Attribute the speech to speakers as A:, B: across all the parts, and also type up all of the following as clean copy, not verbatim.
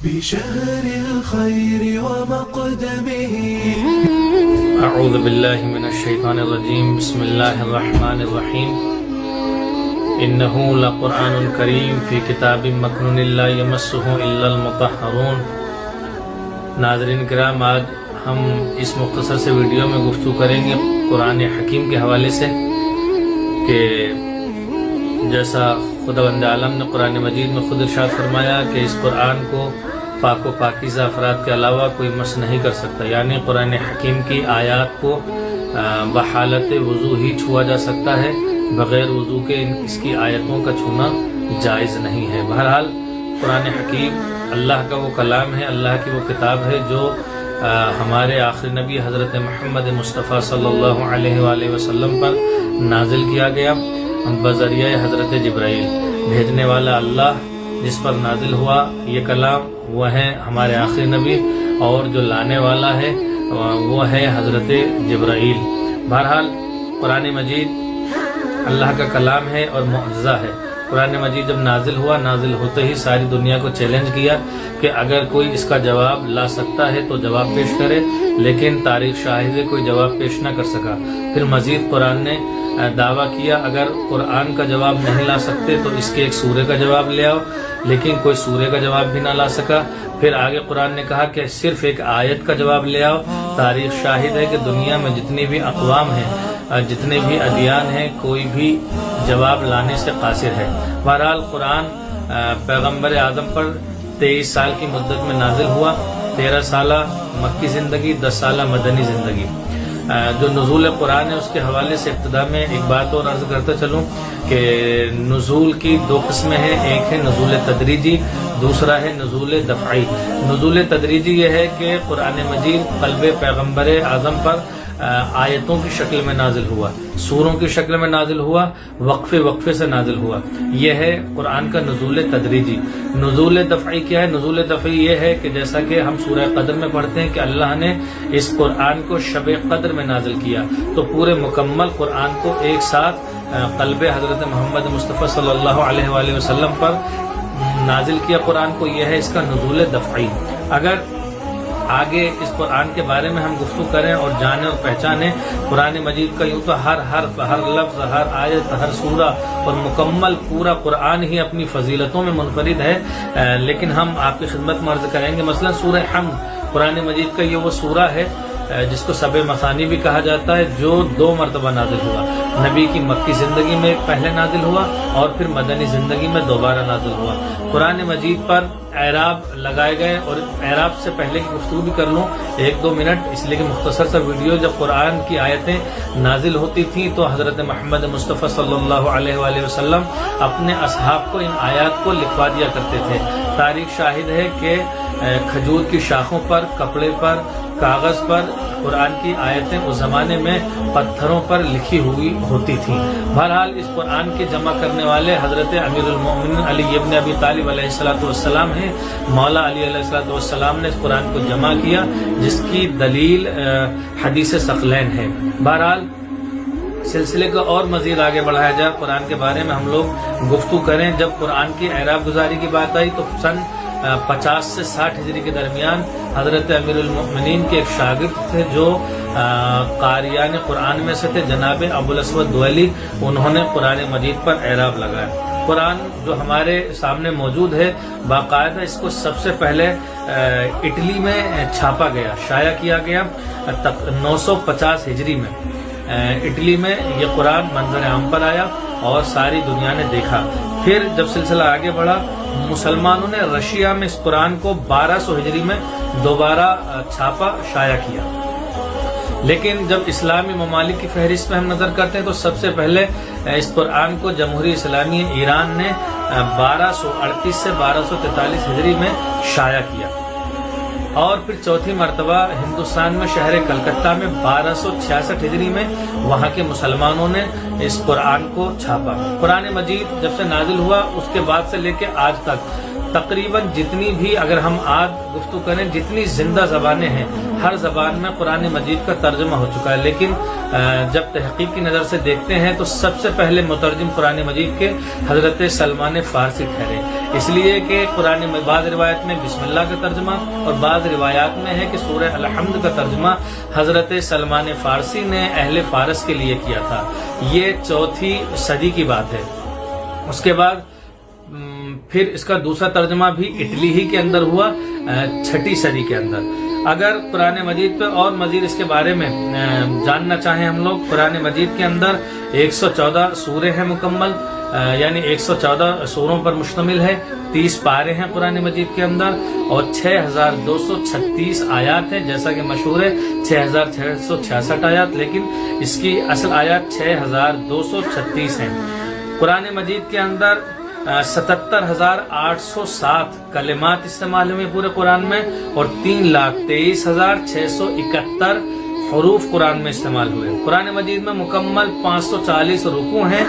A: بشهر الخير ومقدمه.
B: اعوذ باللہ من الشیطان الرجیم. بسم اللہ الرحمن الرحیم. انہ لقرآن کریم فی کتاب مکنون لا یمسہ الا المطہرون. ناظرین کرام، آج ہم اس مختصر سے ویڈیو میں گفتگو کریں گے قرآن حکیم کے حوالے سے کہ جیسا خداوند عالم نے قرآن مجید میں خود ارشاد فرمایا کہ اس قرآن کو پاک و پاکیزہ افراد کے علاوہ کوئی مس نہیں کر سکتا، یعنی قرآن حکیم کی آیات کو بحالت وضو ہی چھوا جا سکتا ہے، بغیر وضو کے اس کی آیتوں کا چھونا جائز نہیں ہے. بہرحال قرآن حکیم اللہ کا وہ کلام ہے، اللہ کی وہ کتاب ہے جو ہمارے آخری نبی حضرت محمد مصطفیٰ صلی اللہ علیہ وآلہ وسلم پر نازل کیا گیا بذریعہ حضرت جبرائیل. بھیجنے والا اللہ جس پر نازل ہوا یہ کلام وہ ہے ہمارے آخری نبی، اور جو لانے والا ہے وہ ہے حضرت جبرائیل. بہرحال قرآن مجید اللہ کا کلام ہے اور معجزہ ہے. قرآن مجید جب نازل ہوا، نازل ہوتے ہی ساری دنیا کو چیلنج کیا کہ اگر کوئی اس کا جواب لا سکتا ہے تو جواب پیش کرے، لیکن تاریخ شاہد کوئی جواب پیش نہ کر سکا. پھر مزید قرآن نے دعویٰ کیا اگر قرآن کا جواب نہیں لا سکتے تو اس کے ایک سورے کا جواب لے آؤ، لیکن کوئی سورے کا جواب بھی نہ لا سکا. پھر آگے قرآن نے کہا کہ صرف ایک آیت کا جواب لے آؤ. تاریخ شاہد ہے کہ دنیا میں جتنی بھی اقوام ہیں، جتنے بھی ادیان ہیں، کوئی بھی جواب لانے سے قاصر ہے. بہرحال قرآن پیغمبر اعظم پر 23 سال کی مدت میں نازل ہوا. 13 سالہ مکی زندگی، 10 سالہ مدنی زندگی. جو نزول قرآن ہے اس کے حوالے سے ابتدا میں ایک بات اور عرض کرتا چلوں کہ نزول کی 2 قسمیں ہیں. ایک ہے نزول تدریجی، دوسرا ہے نزول دفعی. نزول تدریجی یہ ہے کہ قرآن مجید قلب پیغمبر اعظم پر آیتوں کی شکل میں نازل ہوا، سوروں کی شکل میں نازل ہوا، وقفے وقفے سے نازل ہوا. یہ ہے قرآن کا نزول تدریجی. نزول دفعی کیا ہے؟ نزول دفعی یہ ہے کہ جیسا کہ ہم سورہ قدر میں پڑھتے ہیں کہ اللہ نے اس قرآن کو شب قدر میں نازل کیا، تو پورے مکمل قرآن کو ایک ساتھ قلب حضرت محمد مصطفیٰ صلی اللہ علیہ وآلہ وسلم پر نازل کیا قرآن کو. یہ ہے اس کا نزول دفعی. اگر آگے اس قرآن کے بارے میں ہم گفتگو کریں اور جانیں اور پہچانیں، قرآن مجید کا یوں تو ہر حرف، ہر لفظ، ہر آیت، ہر سورہ اور مکمل پورا قرآن ہی اپنی فضیلتوں میں منفرد ہے، لیکن ہم آپ کی خدمت میں عرض کریں گے مثلا سورہ حمد قرآن مجید کا یہ وہ سورہ ہے جس کو سبع مثانی بھی کہا جاتا ہے، جو 2 مرتبہ نازل ہوا. نبی کی مکی زندگی میں پہلے نازل ہوا اور پھر مدنی زندگی میں دوبارہ نازل ہوا. قرآن مجید پر اعراب لگائے گئے، اور اعراب سے پہلے کی گفتگو بھی کر لوں 1-2 منٹ، اس لیے کہ مختصر سا ویڈیو. جب قرآن کی آیتیں نازل ہوتی تھیں تو حضرت محمد مصطفیٰ صلی اللہ علیہ وآلہ وسلم اپنے اصحاب کو ان آیات کو لکھوا دیا کرتے تھے. تاریخ شاہد ہے کہ کھجور کی شاخوں پر، کپڑے پر، کاغذ پر قرآن کی آیتیں اس زمانے میں پتھروں پر لکھی ہوئی ہوتی تھیں. بہرحال اس قرآن کے جمع کرنے والے حضرت امیر المومنین علی ابن ابی طالب علیہ السلام ہیں. مولا علی علیہ السلام نے اس قرآن کو جمع کیا، جس کی دلیل حدیث ثقلین ہے. بہرحال سلسلے کو اور مزید آگے بڑھایا جائے، قرآن کے بارے میں ہم لوگ گفتگو کریں. جب قرآن کی اعراب گزاری کی بات آئی تو سن 50 سے 60 ہجری کے درمیان حضرت امیر المؤمنین کے ایک شاگرد تھے جو قاریان قرآن میں سے تھے، جناب ابو الاسود دؤلی. انہوں نے قرآن مجید پر اعراب لگایا. قرآن جو ہمارے سامنے موجود ہے باقاعدہ اس کو سب سے پہلے اٹلی میں چھاپا گیا، شائع کیا گیا 950 ہجری میں. اٹلی میں یہ قرآن منظر عام پر آیا اور ساری دنیا نے دیکھا. پھر جب سلسلہ آگے بڑھا، مسلمانوں نے رشیا میں اس قرآن کو 1200 ہجری میں دوبارہ چھاپا، شائع کیا. لیکن جب اسلامی ممالک کی فہرست میں ہم نظر کرتے ہیں تو سب سے پہلے اس قرآن کو جمہوری اسلامی ایران نے 1238 سے 1243 ہجری میں شائع کیا، اور پھر چوتھی مرتبہ ہندوستان میں شہر کلکتہ میں 1266 ہجری میں وہاں کے مسلمانوں نے اس قرآن کو چھاپا. قرآن مجید جب سے نازل ہوا اس کے بعد سے لے کے آج تک تقریباً جتنی بھی اگر ہم آج گفتگو کریں جتنی زندہ زبانیں ہیں ہر زبان میں قرآن مجید کا ترجمہ ہو چکا ہے، لیکن جب تحقیق کی نظر سے دیکھتے ہیں تو سب سے پہلے مترجم قرآن مجید کے حضرت سلمان فارسی ٹھہرے، اس لیے کہ بعض روایت میں بسم اللہ کا ترجمہ اور بعض روایات میں ہے کہ سورہ الحمد کا ترجمہ حضرت سلمان فارسی نے اہل فارس کے لیے کیا تھا۔ یہ 4ویں صدی کی بات ہے۔ اس کے بعد پھر اس کا دوسرا ترجمہ بھی اٹلی ہی کے اندر ہوا 6 صدی کے اندر۔ اگر قرآن مجید پہ اور مزید اس کے بارے میں جاننا چاہیں ہم لوگ، قرآن مجید کے اندر 114 سورے ہیں مکمل، یعنی 114 سوروں پر مشتمل ہے، 30 پارے ہیں قرآن مجید کے اندر اور 6236 آیات ہیں، جیسا کہ مشہور ہے 6666 آیات، لیکن اس کی اصل آیات 6236 ہیں۔ قرآن مجید کے اندر 77,807 کلمات استعمال ہوئے پورے قرآن میں اور 3,23,671 حروف قرآن میں استعمال ہوئے۔ قرآن مجید میں مکمل 540 رکوع ہیں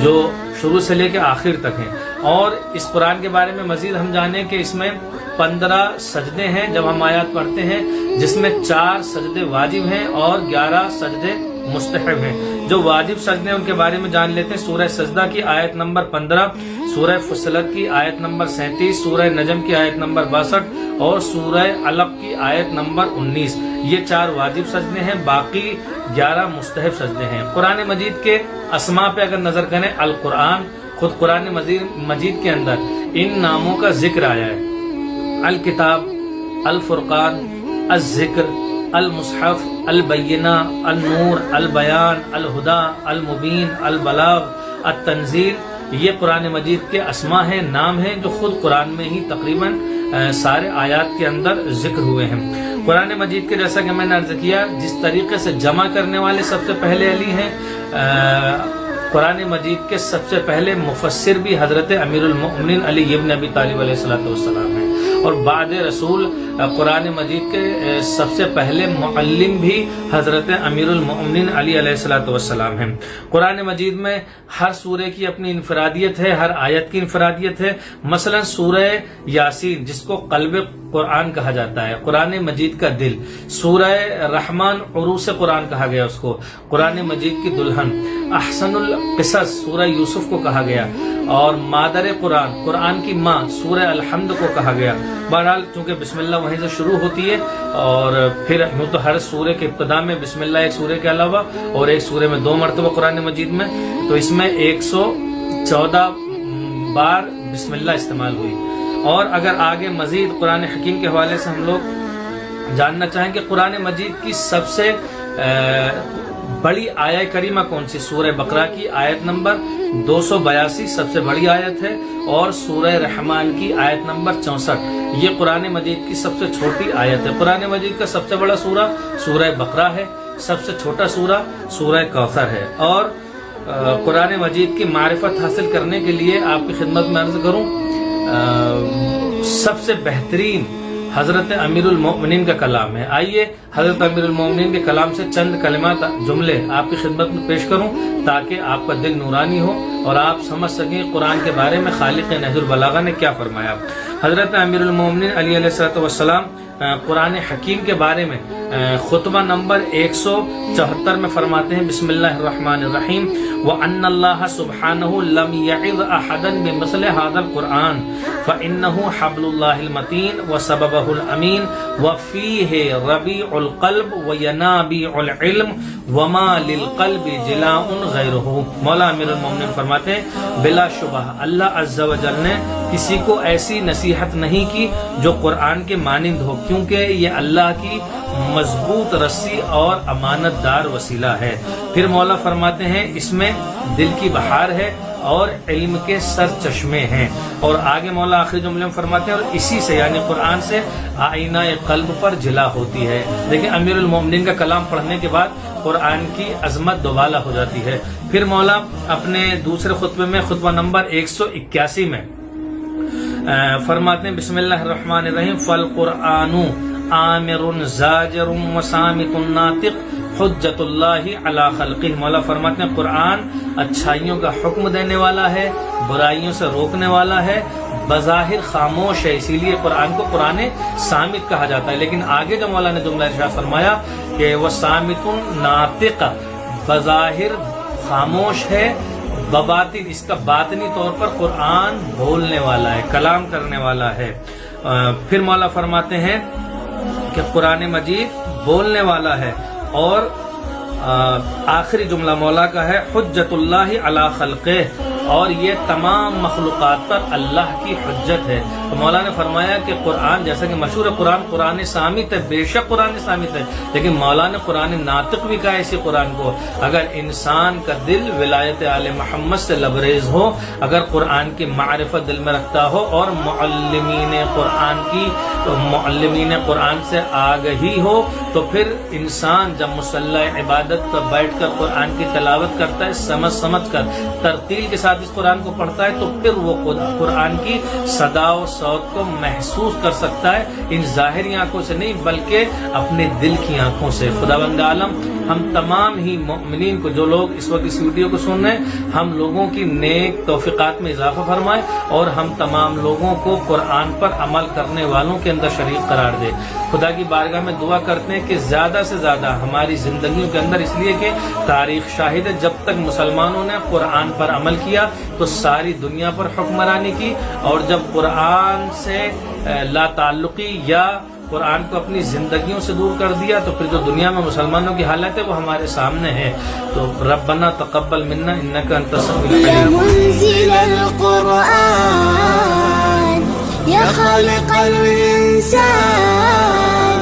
B: جو شروع سے لے کے آخر تک ہیں، اور اس قرآن کے بارے میں مزید ہم جانیں کہ اس میں 15 سجدے ہیں جب ہم آیات پڑھتے ہیں، جس میں 4 سجدے واجب ہیں اور 11 سجدے مستحب ہیں۔ جو واجب سجدے ہیں ان کے بارے میں جان لیتے ہیں۔ سورہ سجدہ کی آیت نمبر 15، سورہ فصلت کی آیت نمبر 37، سورہ نجم کی آیت نمبر 62 اور سورہ علق کی آیت نمبر 19، یہ 4 واجب سجدے ہیں، باقی 11 مستحب سجدے ہیں۔ قرآن مجید کے اسماء پہ اگر نظر کریں، القرآن، خود قرآن مجید کے اندر ان ناموں کا ذکر آیا ہے: الکتاب، الفرقان، الذکر، المصحف، البینہ، النور، البیان، الہدی، المبین، البلاغ، التنزیل، یہ قرآن مجید کے اسماء ہیں، نام ہیں جو خود قرآن میں ہی تقریباً سارے آیات کے اندر ذکر ہوئے ہیں۔ قرآن مجید کے جیسا کہ میں نے عرض کیا، جس طریقے سے جمع کرنے والے سب سے پہلے علی ہیں، قرآن مجید کے سب سے پہلے مفسر بھی حضرت امیر المؤمنین علی ابن ابی طالب علیہ السلام ہیں، اور بعد رسول قرآن مجید کے سب سے پہلے معلم بھی حضرت امیر المؤمنین علی علیہ السلام ہیں۔ قرآن مجید میں ہر سورے کی اپنی انفرادیت ہے، ہر آیت کی انفرادیت ہے۔ مثلا سورہ یاسین، جس کو قلب قرآن کہا جاتا ہے، قرآن مجید کا دل، سورہ رحمان عروس قرآن کہا گیا اس کو، قرآن مجید کی دلہن، احسن القصص سورہ یوسف کو کہا گیا، اور مادر قرآن، قرآن کی ماں سورہ الحمد کو کہا گیا۔ بہرحال چونکہ بسم اللہ وہیں سے شروع ہوتی ہے، اور پھر یوں تو ہر سورے کے ابتدا میں بسم اللہ ایک سورے کے علاوہ اور ایک سورے میں 2 مرتبہ قرآن مجید میں، تو اس میں 114 بار بسم اللہ استعمال ہوئی۔ اور اگر آگے مزید قرآن حکیم کے حوالے سے ہم لوگ جاننا چاہیں کہ قرآن مجید کی سب سے بڑی آیت کریمہ کون سی، سورہ بقرہ کی آیت نمبر 282 سب سے بڑی آیت ہے، اور سورہ رحمان کی آیت نمبر 64 یہ قرآن مجید کی سب سے چھوٹی آیت ہے۔ قرآن مجید کا سب سے بڑا سورہ سورہ بقرہ ہے، سب سے چھوٹا سورہ سورہ کوثر ہے۔ اور قرآن مجید کی معرفت حاصل کرنے کے لیے آپ کی خدمت میں عرض کروں، سب سے بہترین حضرت امیر المؤمنین کا کلام ہے۔ آئیے حضرت امیر المؤمنین کے کلام سے چند کلمات، جملے آپ کی خدمت میں پیش کروں تاکہ آپ کا دل نورانی ہو اور آپ سمجھ سکیں قرآن کے بارے میں خالق نہج البلاغہ نے کیا فرمایا۔ حضرت امیر المؤمنین علی علیہ السلام قرآن حکیم کے بارے میں خطبہ نمبر 174 میں فرماتے ہیں: بسم اللہ الرحمن الرحیم، وَأَنَّ اللَّهَ سُبْحَانَهُ لَمْ يَعِظْ أَحَدًا بِمِثْلِ هَذَا الْقُرْآنِ فَإِنَّهُ حَبْلُ اللَّهِ الْمَتِينُ وَسَبَبُهُ الْأَمِينُ وَفِيهِ رَبِيعُ الْقَلْبِ وَيَنَابِيعُ الْعِلْمِ وَمَا لِلْقَلْبِ جِلَاءٌ غَيْرُهُ۔ مولا امیر المومنین فرماتے ہیں بلا شبہ اللہ عز و جل نے کسی کو ایسی نصیحت نہیں کی جو قرآن کے مانند ہو، کیونکہ یہ اللہ کی مضبوط رسی اور امانت دار وسیلہ ہے۔ پھر مولا فرماتے ہیں اس میں دل کی بہار ہے اور علم کے سر چشمے ہیں۔ اور آگے مولا آخری جملے میں فرماتے ہیں اور اسی سے یعنی قرآن سے آئینہ قلب پر جلا ہوتی ہے۔ لیکن امیر المومنین کا کلام پڑھنے کے بعد قرآن کی عظمت دوبالا ہو جاتی ہے۔ پھر مولا اپنے دوسرے خطبے میں خطبہ نمبر 181 میں فرماتے ہیں: بسم اللہ الرحمن الرحیم، فالقرآن آمر زاجر وصامت ناطق حجت اللہ علی خلقہ۔ مولا فرماتے ہیں قرآن اچھائیوں کا حکم دینے والا ہے، برائیوں سے روکنے والا ہے، بظاہر خاموش ہے، اسی لیے قرآن کو قرآن صامت کہا جاتا ہے۔ لیکن آگے جو مولا نے جملہ ارشاد فرمایا کہ وہ صامت ناطق، بظاہر خاموش ہے، بباطن اس کا باطنی طور پر قرآن بولنے والا ہے، کلام کرنے والا ہے۔ پھر مولا فرماتے ہیں کہ قرآن مجید بولنے والا ہے، اور آخری جملہ مولا کا ہے حجت اللہ علی خلقہ، اور یہ تمام مخلوقات پر اللہ کی حجت ہے۔ تو مولا نے فرمایا کہ قرآن جیسا کہ مشہور ہے قرآن صامت ہے، بے شک قرآن صامت ہے، لیکن مولا نے قرآن ناطق بھی کہا اسی قرآن کو۔ اگر انسان کا دل ولایت آل محمد سے لبریز ہو، اگر قرآن کی معرفت دل میں رکھتا ہو، اور معلمین قرآن سے آگہی ہو، تو پھر انسان جب مصلی عبادت پر بیٹھ کر قرآن کی تلاوت کرتا ہے، سمجھ کر ترتیل کے ساتھ اس قرآن کو پڑھتا ہے، تو پھر وہ قرآن کی صدا و صوت کو محسوس کر سکتا ہے، ان ظاہری آنکھوں سے نہیں بلکہ اپنے دل کی آنکھوں سے۔ خداوند عالم ہم تمام ہی مومنین کو، جو لوگ اس وقت اس ویڈیو کو سن رہے ہیں، ہم لوگوں کی نیک توفیقات میں اضافہ فرمائے، اور ہم تمام لوگوں کو قرآن پر عمل کرنے والوں کے اندر شریک قرار دے۔ خدا کی بارگاہ میں دعا کرتے ہیں کہ زیادہ سے زیادہ ہماری زندگیوں کے اندر، اس لیے کہ تاریخ شاہد ہے جب تک مسلمانوں نے قرآن پر عمل کیا تو ساری دنیا پر حکمرانی کی، اور جب قرآن سے لا تعلقی یا قرآن کو اپنی زندگیوں سے دور کر دیا، تو پھر جو دنیا میں مسلمانوں کی حالت ہے وہ ہمارے سامنے ہے۔ تو ربنا تقبل منا انک انت السمیع
C: یا
B: العلیم۔
C: منزل القرآن یا خالق الانسان